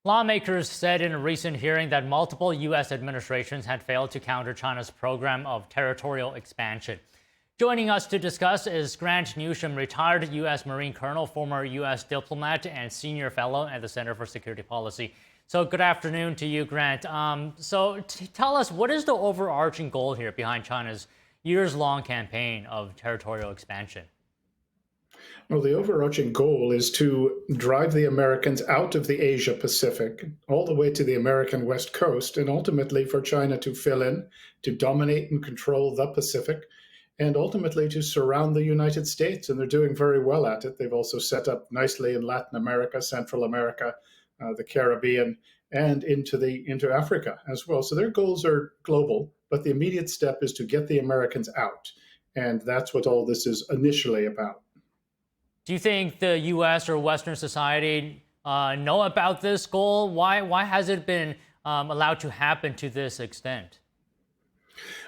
Lawmakers said in a recent hearing that multiple U.S. administrations had failed to counter China's program of territorial expansion. Joining us to discuss is Grant Newsham, retired U.S. Marine Colonel, former U.S. diplomat, and senior fellow at the Center for Security Policy. So good afternoon to you, Grant. Tell us, what is the overarching goal here behind China's years-long campaign of territorial expansion? Well, the overarching goal is to drive the Americans out of the Asia Pacific, all the way to the American West Coast, and ultimately for China to fill in, to dominate and control the Pacific, and ultimately to surround the United States. And they're doing very well at it. They've also set up nicely in Latin America, Central America, the Caribbean, and into Africa as well. So their goals are global, but the immediate step is to get the Americans out. And that's what all this is initially about. Do you think the U.S. or Western society know about this goal? Why has it been allowed to happen to this extent?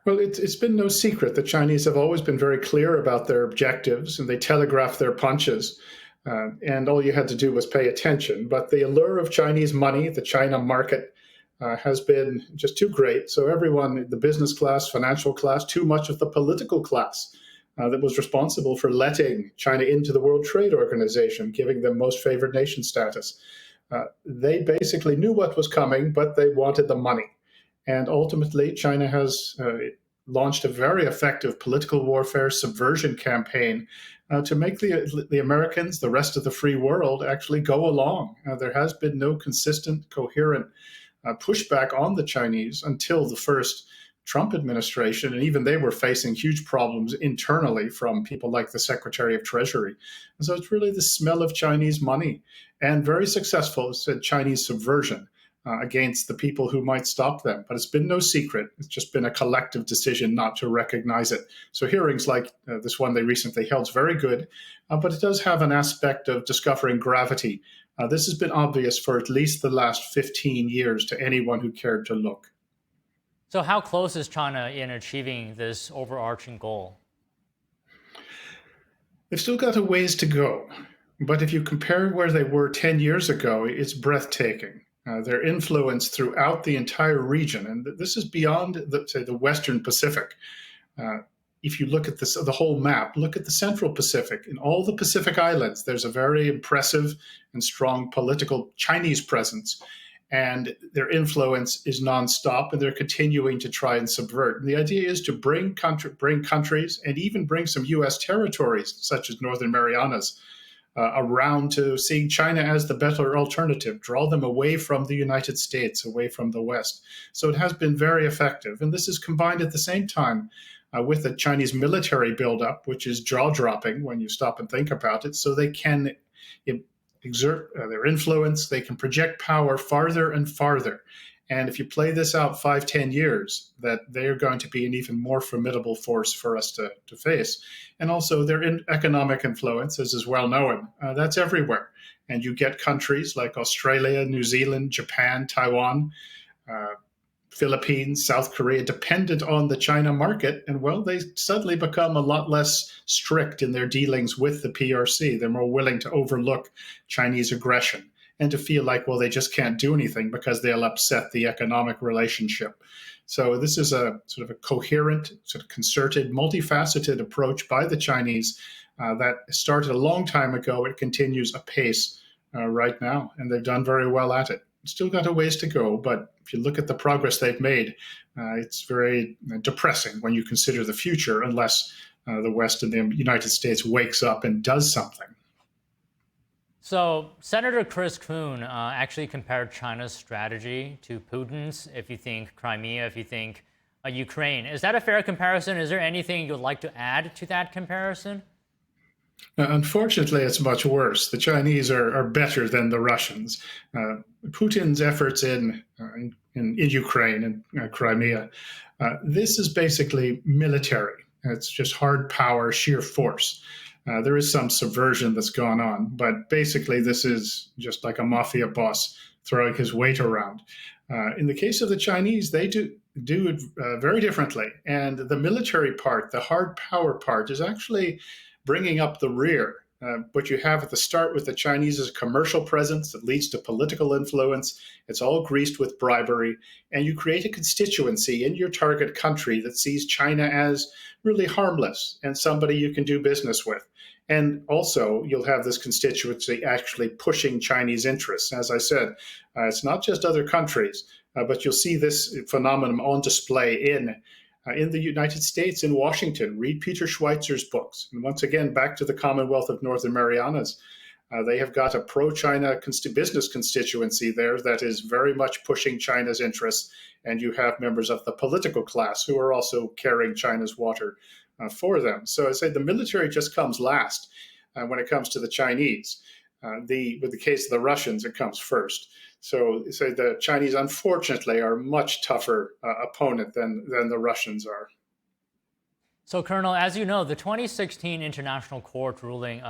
Well, it's been no secret. The Chinese have always been very clear about their objectives, and they telegraph their punches. And all you had to do was pay attention. But the allure of Chinese money, the China market, has been just too great. So everyone, the business class, financial class, too much of the political class, that was responsible for letting China into the World Trade Organization, giving them most favored nation status. They basically knew what was coming, but they wanted the money. And ultimately, China has launched a very effective political warfare subversion campaign to make the Americans, the rest of the free world, actually go along. There has been no consistent, coherent pushback on the Chinese until the first Trump administration, and even they were facing huge problems internally from people like the Secretary of Treasury. And so it's really the smell of Chinese money, and very successful, it's a Chinese subversion against the people who might stop them. But it's been no secret. It's just been a collective decision not to recognize it. So hearings like this one they recently held is very good, but it does have an aspect of discovering gravity. This has been obvious for at least the last 15 years to anyone who cared to look. So how close is China in achieving this overarching goal? They've still got a ways to go. But if you compare where they were 10 years ago, it's breathtaking. Their influence throughout the entire region, and this is beyond, the Western Pacific. If you look at the whole map, look at the Central Pacific. In all the Pacific Islands, there's a very impressive and strong political Chinese presence. And their influence is nonstop, and they're continuing to try and subvert. And the idea is to bring countries and even bring some U.S. territories, such as Northern Marianas, around to seeing China as the better alternative, draw them away from the United States, away from the West. So it has been very effective. And this is combined at the same time with the Chinese military buildup, which is jaw-dropping when you stop and think about it. So they can exert their influence, they can project power farther and farther. And if you play this out 5-10 years, that they're going to be an even more formidable force for us to face. And also their economic influence, as is well known, that's everywhere. And you get countries like Australia, New Zealand, Japan, Taiwan, Philippines, South Korea, dependent on the China market. And well, they suddenly become a lot less strict in their dealings with the PRC. They're more willing to overlook Chinese aggression and to feel like, well, they just can't do anything because they'll upset the economic relationship. So this is a sort of a coherent, sort of concerted, multifaceted approach by the Chinese that started a long time ago. It continues apace right now, and they've done very well at it. Still got a ways to go, but if you look at the progress they've made, it's very depressing when you consider the future, unless the West and the United States wakes up and does something. So Senator Chris Coons actually compared China's strategy to Putin's, if you think Crimea, if you think Ukraine. Is that a fair comparison? Is there anything you'd like to add to that comparison? Unfortunately, it's much worse. The Chinese are better than the Russians. Putin's efforts in Ukraine and Crimea, this is basically military. It's just hard power, sheer force. There is some subversion that's gone on, but basically this is just like a mafia boss throwing his weight around. In the case of the Chinese, they do it very differently. And the military part, the hard power part, is actually bringing up the rear. What you have at the start with the Chinese is a commercial presence that leads to political influence. It's all greased with bribery. And you create a constituency in your target country that sees China as really harmless and somebody you can do business with. And also, you'll have this constituency actually pushing Chinese interests. As I said, it's not just other countries, but you'll see this phenomenon on display in the United States, in Washington. Read Peter Schweitzer's books. And once again, back to the Commonwealth of Northern Marianas. They have got a pro-China business constituency there that is very much pushing China's interests. And you have members of the political class who are also carrying China's water for them. So I say the military just comes last when it comes to the Chinese. With the case of the Russians, it comes first. So the Chinese, unfortunately, are a much tougher opponent than the Russians are. So, Colonel, as you know, the 2016 International Court ruling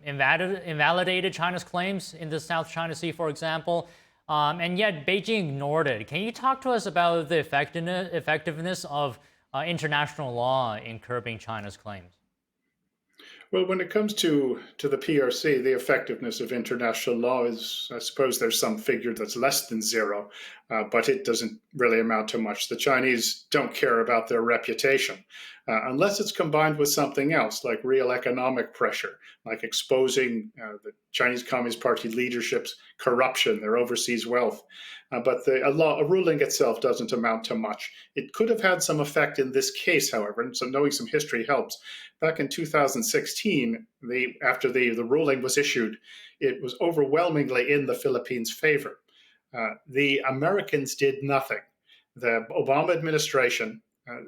invalidated China's claims in the South China Sea, for example, and yet Beijing ignored it. Can you talk to us about the effectiveness of international law in curbing China's claims? Well, when it comes to the PRC, the effectiveness of international law is, I suppose there's some figure that's less than zero, but it doesn't really amount to much. The Chinese don't care about their reputation unless it's combined with something else, like real economic pressure, like exposing the Chinese Communist Party leadership's corruption, their overseas wealth. But a ruling itself doesn't amount to much. It could have had some effect in this case, however, and so knowing some history helps. Back in 2016, after the ruling was issued, it was overwhelmingly in the Philippines' favor. The Americans did nothing. The Obama administration,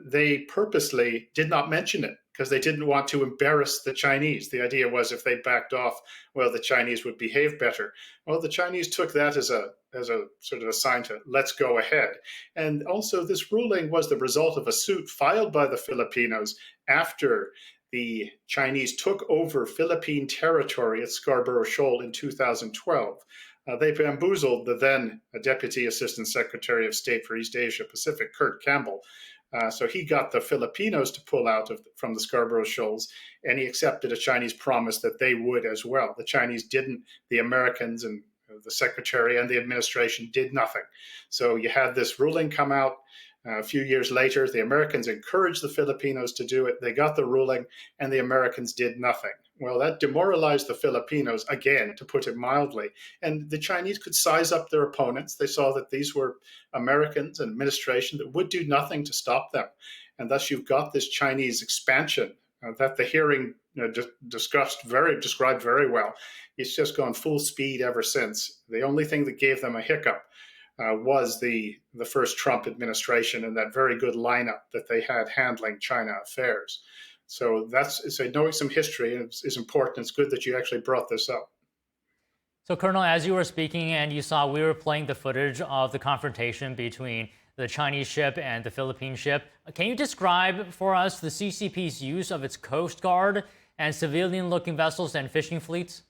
they purposely did not mention it because they didn't want to embarrass the Chinese. The idea was if they backed off, well, the Chinese would behave better. Well, the Chinese took that as a sort of a sign to let's go ahead. And also this ruling was the result of a suit filed by the Filipinos after the Chinese took over Philippine territory at Scarborough Shoal in 2012. They bamboozled the then Deputy Assistant Secretary of State for East Asia Pacific, Kurt Campbell. So he got the Filipinos to pull out from the Scarborough Shoals, and he accepted a Chinese promise that they would as well. The Chinese didn't. The Americans and the Secretary and the administration did nothing. So you had this ruling come out. A few years later, the Americans encouraged the Filipinos to do it. They got the ruling, and the Americans did nothing. Well, that demoralized the Filipinos, again, to put it mildly. And the Chinese could size up their opponents. They saw that these were Americans and administration that would do nothing to stop them. And thus you've got this Chinese expansion that the hearing described very well. It's just gone full speed ever since. The only thing that gave them a hiccup was the first Trump administration and that very good lineup that they had handling China affairs. So knowing some history is important. It's good that you actually brought this up. So, Colonel, as you were speaking and you saw we were playing the footage of the confrontation between the Chinese ship and the Philippine ship, can you describe for us the CCP's use of its Coast Guard and civilian-looking vessels and fishing fleets?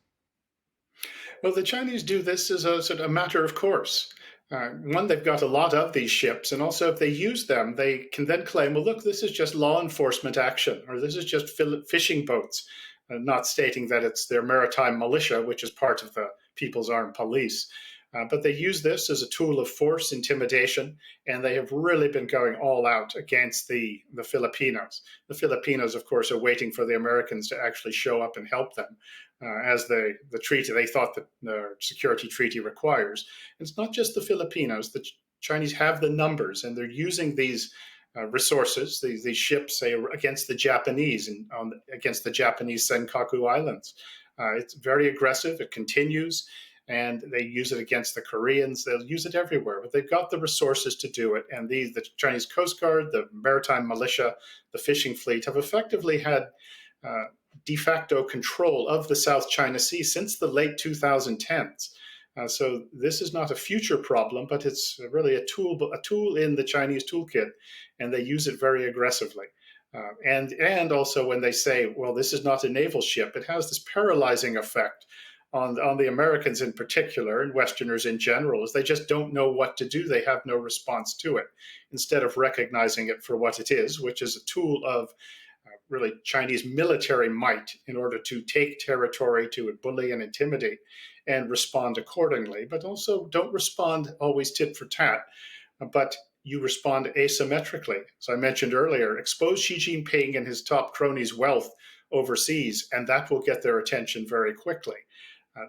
Well, the Chinese do this as a sort of matter of course. One, they've got a lot of these ships, and also if they use them, they can then claim, well, look, this is just law enforcement action, or this is just fishing boats, not stating that it's their maritime militia, which is part of the People's Armed Police. But they use this as a tool of force, intimidation, and they have really been going all out against the Filipinos. The Filipinos, of course, are waiting for the Americans to actually show up and help them, as the treaty, they thought that the security treaty requires. It's not just the Filipinos. The Chinese have the numbers, and they're using these resources, these ships, say, against the Japanese and against the Japanese Senkaku Islands. It's very aggressive. It continues. And they use it against the Koreans. They'll use it everywhere, but they've got the resources to do it. And the Chinese Coast Guard, the maritime militia, the fishing fleet have effectively had de facto control of the South China Sea since the late 2010s. So this is not a future problem, but it's really a tool in the Chinese toolkit, and they use it very aggressively. And also when they say, well, this is not a naval ship, it has this paralyzing effect on the Americans in particular, and Westerners in general, is they just don't know what to do. They have no response to it, instead of recognizing it for what it is, which is a tool of really Chinese military might in order to take territory, to bully and intimidate, and respond accordingly. But also don't respond always tit for tat, but you respond asymmetrically. As I mentioned earlier, expose Xi Jinping and his top cronies' wealth overseas, and that will get their attention very quickly.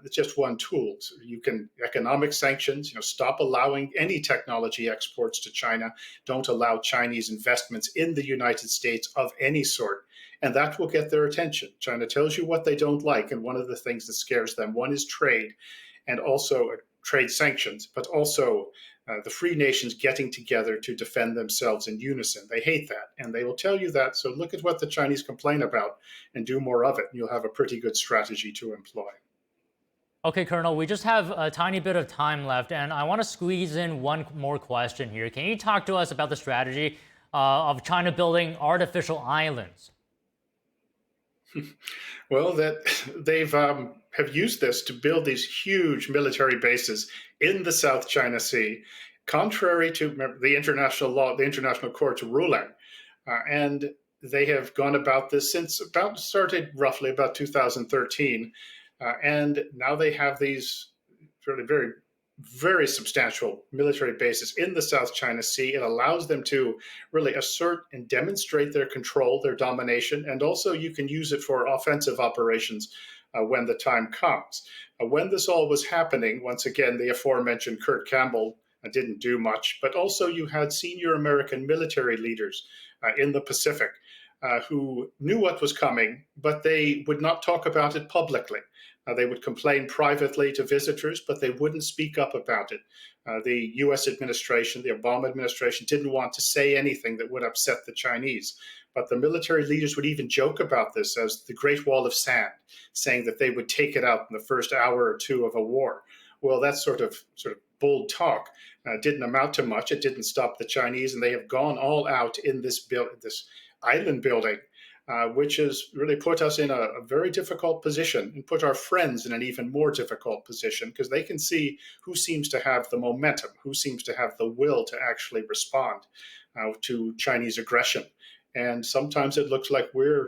It's just one tool. So you can economic sanctions, stop allowing any technology exports to China. Don't allow Chinese investments in the United States of any sort. And that will get their attention. China tells you what they don't like. And one of the things that scares them, one is trade and also trade sanctions, but also the free nations getting together to defend themselves in unison. They hate that, and they will tell you that. So look at what the Chinese complain about and do more of it. And you'll have a pretty good strategy to employ. Okay, Colonel, we just have a tiny bit of time left, and I want to squeeze in one more question here. Can you talk to us about the strategy of China building artificial islands? Well, that they've have used this to build these huge military bases in the South China Sea, contrary to the international law, the international court's ruling, and they have gone about this since started roughly about 2013, and now they have these really very substantial military bases in the South China Sea. It allows them to really assert and demonstrate their control, their domination, and also you can use it for offensive operations when the time comes. When this all was happening, once again, the aforementioned Kurt Campbell didn't do much, but also you had senior American military leaders in the Pacific who knew what was coming, but they would not talk about it publicly. They would complain privately to visitors, but they wouldn't speak up about it. The U.S. administration, the Obama administration, didn't want to say anything that would upset the Chinese. But the military leaders would even joke about this as the Great Wall of Sand, saying that they would take it out in the first hour or two of a war. Well, that sort of bold talk didn't amount to much. It didn't stop the Chinese, and they have gone all out in this island building, which has really put us in a very difficult position and put our friends in an even more difficult position because they can see who seems to have the momentum, who seems to have the will to actually respond to Chinese aggression. And sometimes it looks like we're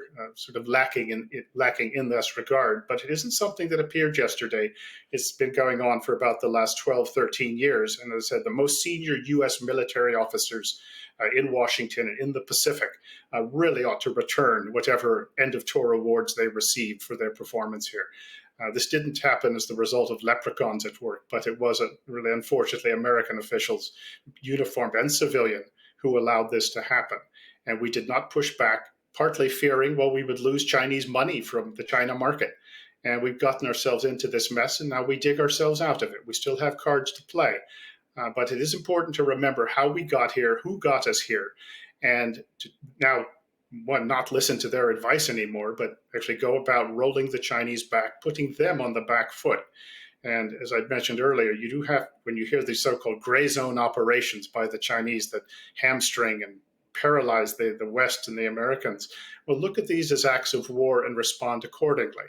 lacking in this regard, but it isn't something that appeared yesterday. It's been going on for about the last 12, 13 years. And as I said, the most senior U.S. military officers in Washington and in the Pacific really ought to return whatever end of tour awards they received for their performance here. This didn't happen as the result of leprechauns at work, but it was really, unfortunately, American officials, uniformed and civilian, who allowed this to happen. And we did not push back, partly fearing, well, we would lose Chinese money from the China market. And we've gotten ourselves into this mess, and now we dig ourselves out of it. We still have cards to play. But it is important to remember how we got here, who got us here, and to now, one, not listen to their advice anymore, but actually go about rolling the Chinese back, putting them on the back foot. And as I mentioned earlier, you do have, when you hear these so-called gray zone operations by the Chinese that hamstring and paralyze the West and the Americans, well, look at these as acts of war and respond accordingly.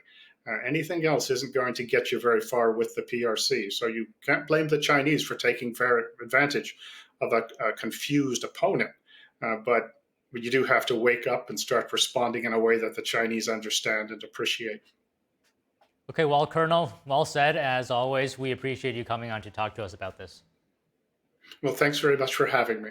Anything else isn't going to get you very far with the PRC. So you can't blame the Chinese for taking advantage of a confused opponent. But you do have to wake up and start responding in a way that the Chinese understand and appreciate. Okay, well, Colonel, well said. As always, we appreciate you coming on to talk to us about this. Well, thanks very much for having me.